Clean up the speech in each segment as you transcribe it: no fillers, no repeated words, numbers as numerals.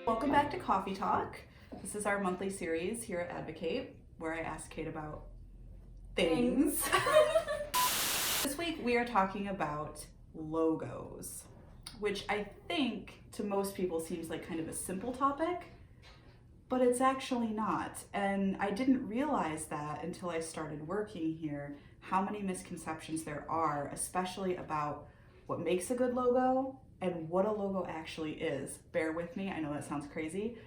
Welcome back to Coffee Talk. This is our monthly series here at Advocate, where I ask Kate about things. This week we are talking about logos, which I think to most people seems like kind of a simple topic, but it's actually not. And I didn't realize that until I started working here, how many misconceptions there are, especially about what makes a good logo and what a logo actually is. Bear with me, I know that sounds crazy,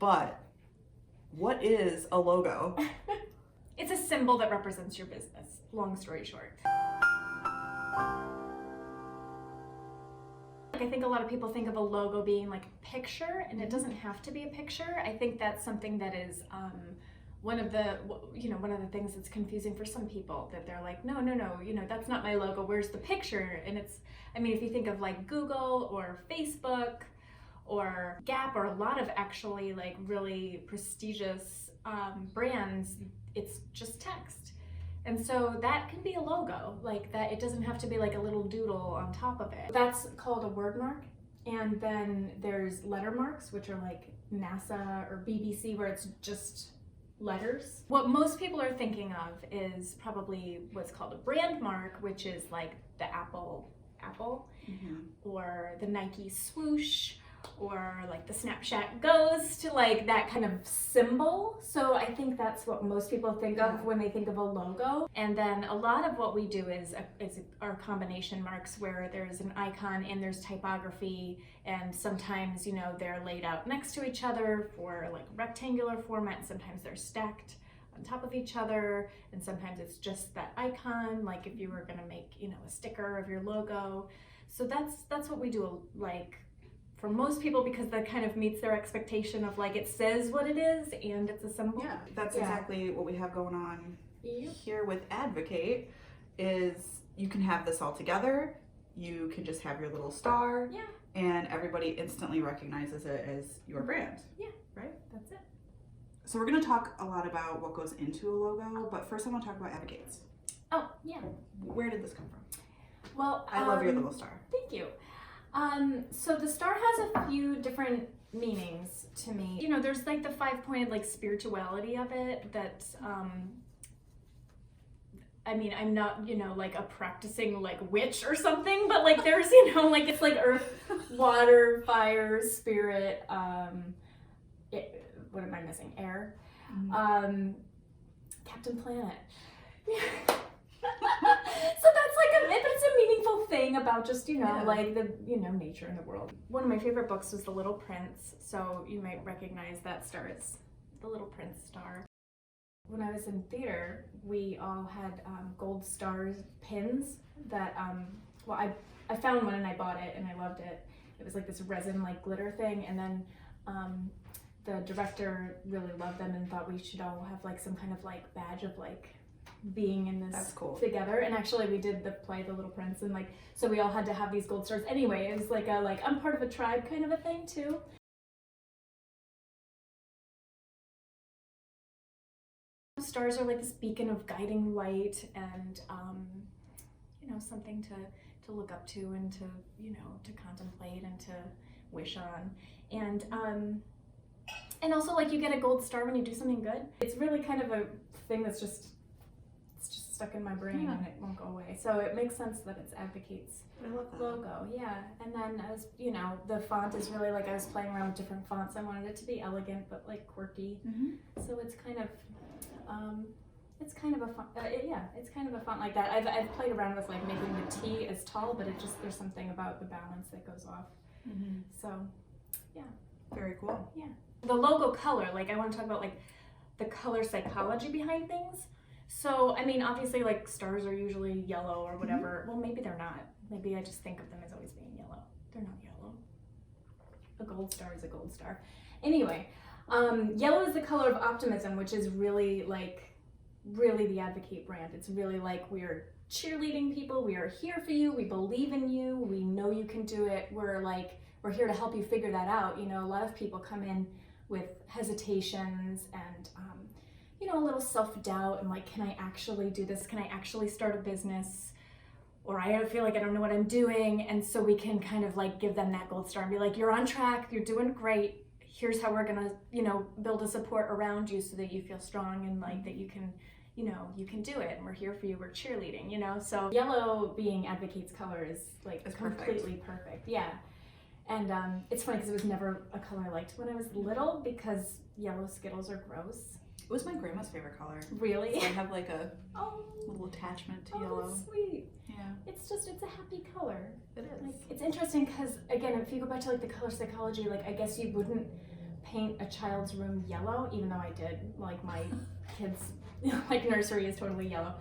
but what is a logo? It's a symbol that represents your business, long story short. I think a lot of people think of a logo being like a picture, and it doesn't have to be a picture. I think that's something that is one of the things that's confusing for some people, that they're like, no, that's not my logo, where's the picture? And it's, if you think of like Google or Facebook or Gap or a lot of actually like really prestigious brands, it's just text. And so that can be a logo, like that. It doesn't have to be like a little doodle on top of it. That's called a word mark. And then there's letter marks, which are like NASA or BBC, where it's just letters. What most people are thinking of is probably what's called a brand mark, which is like the Apple, or the Nike swoosh, or like the Snapchat ghost, like that kind of symbol. So I think that's what most people think of when they think of a logo. And then a lot of what we do is our combination marks, where there's an icon and there's typography, and sometimes they're laid out next to each other for like rectangular format, and sometimes they're stacked on top of each other, and sometimes it's just that icon, like if you were gonna make a sticker of your logo. So that's what we do, like for most people, because that kind of meets their expectation of like it says what it is and it's a symbol. Yeah, that's exactly what we have going on here with Advocate. Is you can have this all together, you can just have your little star, and everybody instantly recognizes it as your brand. Yeah, right? That's it. So we're going to talk a lot about what goes into a logo, but first I want to talk about Abigails. Oh, yeah. Where did this come from? Well, I love your little star. Thank you. So the star has a few different meanings to me. There's like the 5-pointed like spirituality of it that, I'm not, like a practicing like witch or something, but like there's, like it's like earth, water, fire, spirit, what am I missing? Air. Captain Planet. So that's like but it's a meaningful thing about just, like the, nature in the world. One of my favorite books was The Little Prince, so you might recognize that star as the Little Prince star. When I was in theater, we all had gold stars pins that, I found one and I bought it and I loved it. It was like this resin like glitter thing, and then the director really loved them and thought we should all have like some kind of like badge of like being in this together. And actually we did the play The Little Prince, and like so we all had to have these gold stars anyway. It was like I'm part of a tribe kind of a thing too. Stars are like this beacon of guiding light, and something to look up to, and to to contemplate and to wish on. And also, like, you get a gold star when you do something good. It's really kind of a thing that's just stuck in my brain, and it won't go away. So it makes sense that it's Advocate's logo. Yeah. And then as the font is really like, I was playing around with different fonts. I wanted it to be elegant but like quirky. So it's kind of it's kind of a font. It's kind of a font like that. I've played around with like making the T as tall, but there's something about the balance that goes off. So yeah. Very cool. Yeah. The logo color, like I want to talk about like the color psychology behind things. So, obviously like stars are usually yellow or whatever. Well, maybe they're not. Maybe I just think of them as always being yellow. They're not yellow. A gold star is a gold star. Anyway, yellow is the color of optimism, which is really the Advocate brand. It's really like we're cheerleading people. We are here for you. We believe in you. We know you can do it. We're here to help you figure that out. A lot of people come in with hesitations and, a little self-doubt and like, can I actually do this? Can I actually start a business? Or I feel like I don't know what I'm doing. And so we can kind of like give them that gold star and be like, you're on track, you're doing great. here's how we're gonna, you know, build a support around you so that you feel strong and like that you can, you know, you can do it, and we're here for you, we're cheerleading, you know. So yellow being Advocate's color is like It's completely perfect. Yeah. And it's funny because it was never a color I liked when I was little because yellow Skittles are gross. It was my grandma's favorite color. Really? So I have like a Oh, little attachment to oh, yellow. that's sweet. Yeah, It's a happy color. it is. Like, it's interesting because, again, if you go back to like the color psychology, like I guess you wouldn't paint a child's room yellow, even though I did. Like my kids, like nursery is totally yellow.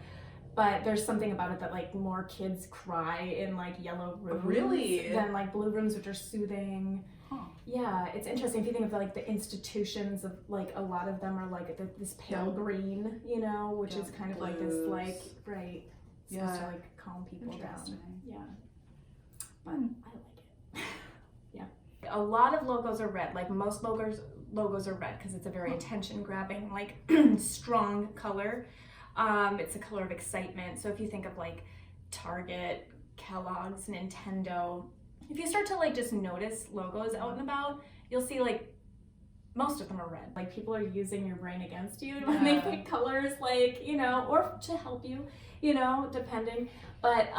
But there's something about it that like more kids cry in like yellow rooms Really? than like blue rooms, which are soothing. Huh. Yeah, it's interesting if you think of like the institutions of like a lot of them are like this pale green, you know, which is kind of like this like right, supposed to like calm people down. Yeah, but I like it. Yeah, a lot of logos are red. Like most logos are red because it's a very attention grabbing, like strong color. It's a color of excitement. So if you think of like Target, Kellogg's, Nintendo, if you start to like just notice logos out and about, you'll see like most of them are red. Like people are using your brain against you when they pick colors, like, you know, or to help you, you know, depending. But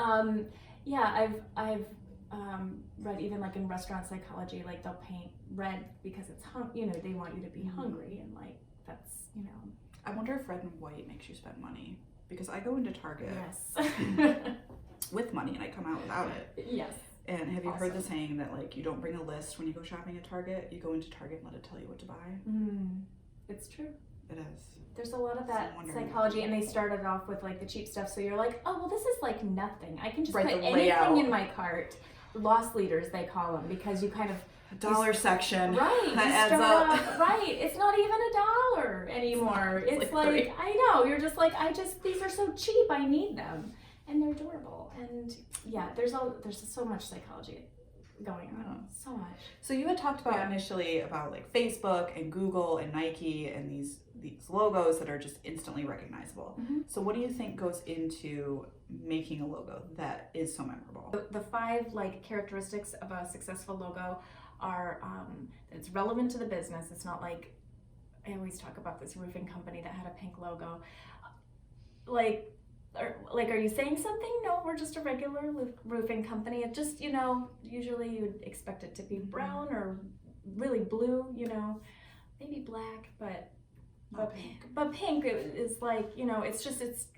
yeah, I've read even like in restaurant psychology, like they'll paint red because it's you know, they want you to be hungry, and like that's, you know. I wonder if red and white makes you spend money, because I go into Target with money and I come out without it. Yes. And have you heard the saying that like you don't bring a list when you go shopping at Target, you go into Target and let it tell you what to buy? It's true. It is. There's a lot of that psychology, and they started off with like the cheap stuff, so you're like, oh well, this is like nothing. I can just put anything in my cart. Loss leaders, they call them, because you kind of dollar section. Right. That adds up. Right. It's not even $1 anymore. It's like I know. You're just like, these are so cheap. I need them, and they're adorable. And yeah, there's so much psychology going on. So much. So you had talked about initially about like Facebook and Google and Nike and these logos that are just instantly recognizable. So what do you think goes into making a logo that is so memorable? The 5 like characteristics of a successful logo are that it's relevant to the business. It's not like, I always talk about this roofing company that had a pink logo. Are you saying something? No, we're just a regular roofing company. It just, you know, usually you'd expect it to be brown or really blue, you know, maybe black, but pink is like, you know, it's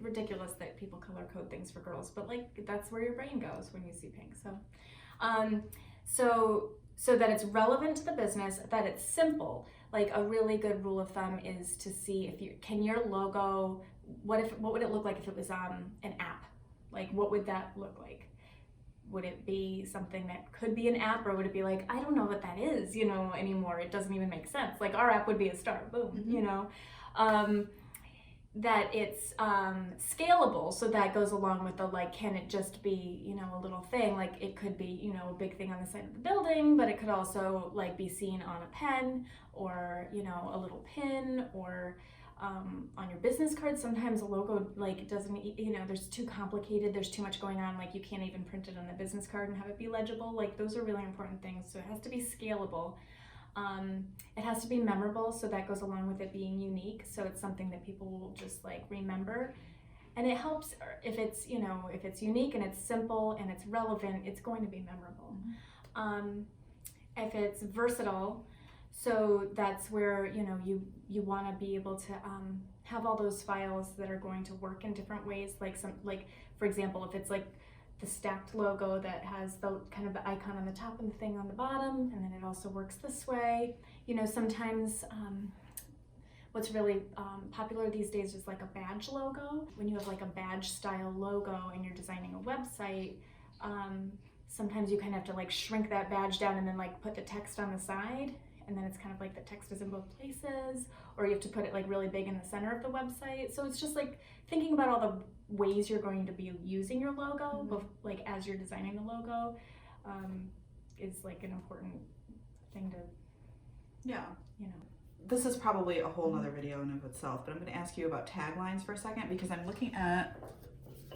ridiculous that people color code things for girls, but like that's where your brain goes when you see pink. So that it's relevant to the business, that it's simple. Like a really good rule of thumb is to see can your logo, what would it look like if it was an app? Like what would that look like? Would it be something that could be an app, or would it be like, I don't know what that is, you know, anymore. It doesn't even make sense. Like our app would be a star, boom, you know. That it's scalable, so that goes along with the like, can it just be, you know, a little thing? Like it could be, you know, a big thing on the side of the building, but it could also like be seen on a pen, or, you know, a little pin, or on your business card. Sometimes a logo like doesn't, you know, there's too complicated, there's too much going on, like you can't even print it on the business card and have it be legible. Like those are really important things. So it has to be scalable. It has to be memorable, so that goes along with it being unique, so it's something that people will just like remember. And it helps if it's, you know, if it's unique and it's simple and it's relevant, it's going to be memorable. If it's versatile, so that's where, you know, you want to be able to have all those files that are going to work in different ways. Like for example, if it's like the stacked logo that has the kind of the icon on the top and the thing on the bottom, and then it also works this way. You know, sometimes what's really popular these days is like a badge logo. When you have like a badge style logo and you're designing a website, sometimes you kind of have to like shrink that badge down and then like put the text on the side, and then it's kind of like the text is in both places, or you have to put it like really big in the center of the website. So it's just like thinking about all the ways you're going to be using your logo, like as you're designing the logo, is like an important thing to, you know. This is probably a whole nother video in of itself, but I'm going to ask you about taglines for a second, because I'm looking at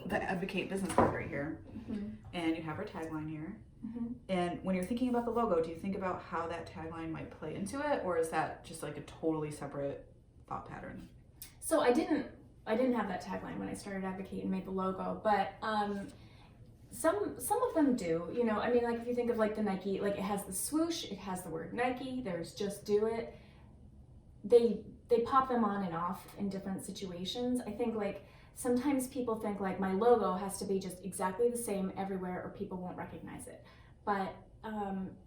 the Advocate business card right here, Mm-hmm. and you have our tagline here. Mm-hmm. And when you're thinking about the logo, do you think about how that tagline might play into it, or is that just like a totally separate thought pattern? So I didn't have that tagline when I started Advocate and made the logo, but some of them do. You know, I mean, like if you think of like the Nike, like it has the swoosh, it has the word Nike. There's Just Do It. They pop them on and off in different situations. I think like sometimes people think like my logo has to be just exactly the same everywhere or people won't recognize it. But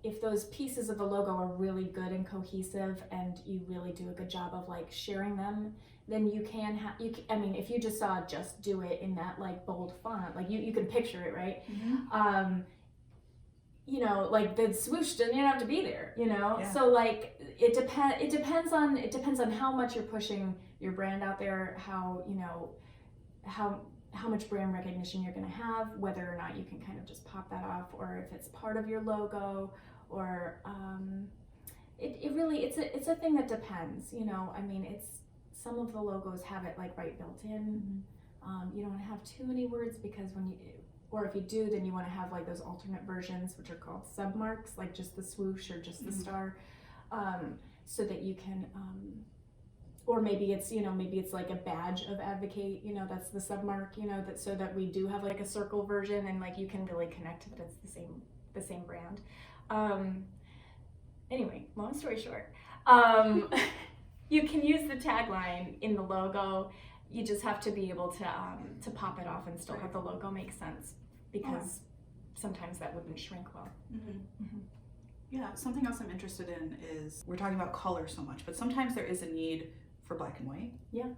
if those pieces of the logo are really good and cohesive and you really do a good job of like sharing them, then you can have, I mean, if you just saw Just Do It in that like bold font, like you can picture it, right? Mm-hmm. You know, like the swoosh doesn't even have to be there, you know? Yeah. So like it depends on how much you're pushing your brand out there, how, you know, how much brand recognition you're going to have, whether or not you can kind of just pop that off, or if it's part of your logo, or it really it's a thing that depends, you know. I mean, it's some of the logos have it like right built in. You don't want to have too many words because or if you do, then you want to have like those alternate versions, which are called submarks, like just the swoosh or just the star, so that you can or maybe it's, you know, maybe it's like a badge of Advocate, you know, that's the submark, you know, that so that we do have like a circle version and like you can really connect that it's the same brand. Anyway, long story short, you can use the tagline in the logo. You just have to be able to pop it off and still have the logo make sense, because sometimes that wouldn't shrink well. Yeah, something else I'm interested in is, we're talking about color so much, but sometimes there is a need for black and white. Yeah.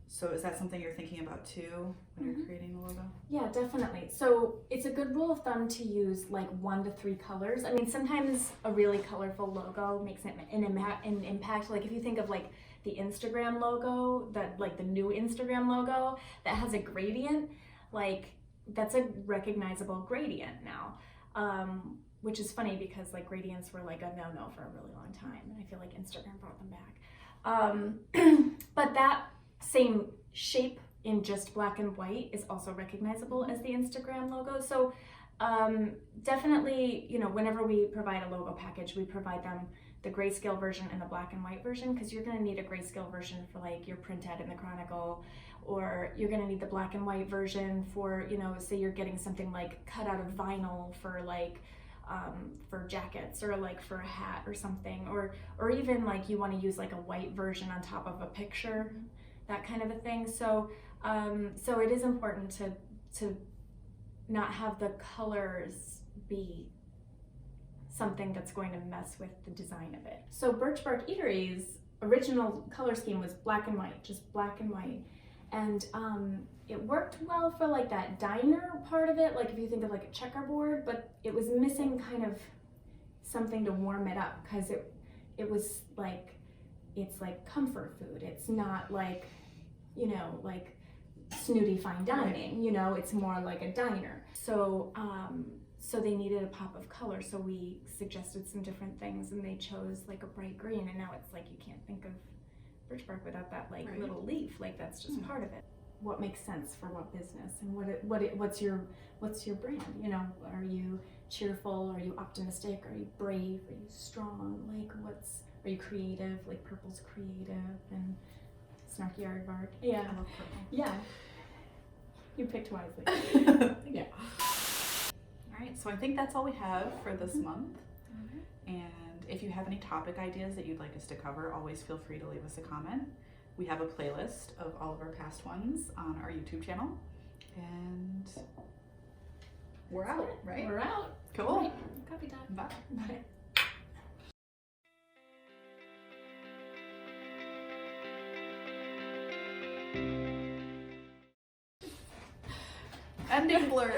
So is that something you're thinking about too when you're creating the logo? Yeah, definitely. So it's a good rule of thumb to use like 1 to 3 colors. I mean, sometimes a really colorful logo makes an impact. Like if you think of like the Instagram logo, that like the new Instagram logo that has a gradient, like that's a recognizable gradient now. Which is funny because like gradients were like a no-no for a really long time, and I feel like Instagram brought them back. But that same shape in just black and white is also recognizable as the Instagram logo. So definitely, you know, whenever we provide a logo package, we provide them the grayscale version and the black and white version, because you're going to need a grayscale version for like your print ad in the Chronicle, or you're going to need the black and white version for, you know, say you're getting something like cut out of vinyl for like for jackets, or like for a hat or something, or even like you want to use like a white version on top of a picture, that kind of a thing. So so it is important to not have the colors be something that's going to mess with the design of it. So Birchbark Eatery's original color scheme was black and white, just black and white. And it worked well for like that diner part of it, like if you think of like a checkerboard, but it was missing kind of something to warm it up, because it was like, it's like comfort food. It's not like, you know, like snooty fine dining, you know, it's more like a diner. So so they needed a pop of color, so we suggested some different things, and they chose like a bright green, and now it's like you can't think of Birchbark without that like little leaf, like that's just part of it. What makes sense for what business, and what's your brand? You know, are you cheerful? Are you optimistic? Are you brave? Are you strong? Like are you creative? Like purple's creative and snarky aardvark. Yeah, I love purple. Yeah. You picked wisely. Yeah. All right, so I think that's all we have for this month. And if you have any topic ideas that you'd like us to cover, always feel free to leave us a comment. We have a playlist of all of our past ones on our YouTube channel. And we're out, right? We're out. Cool. Right. Coffee time. Bye. Bye. Ending blur.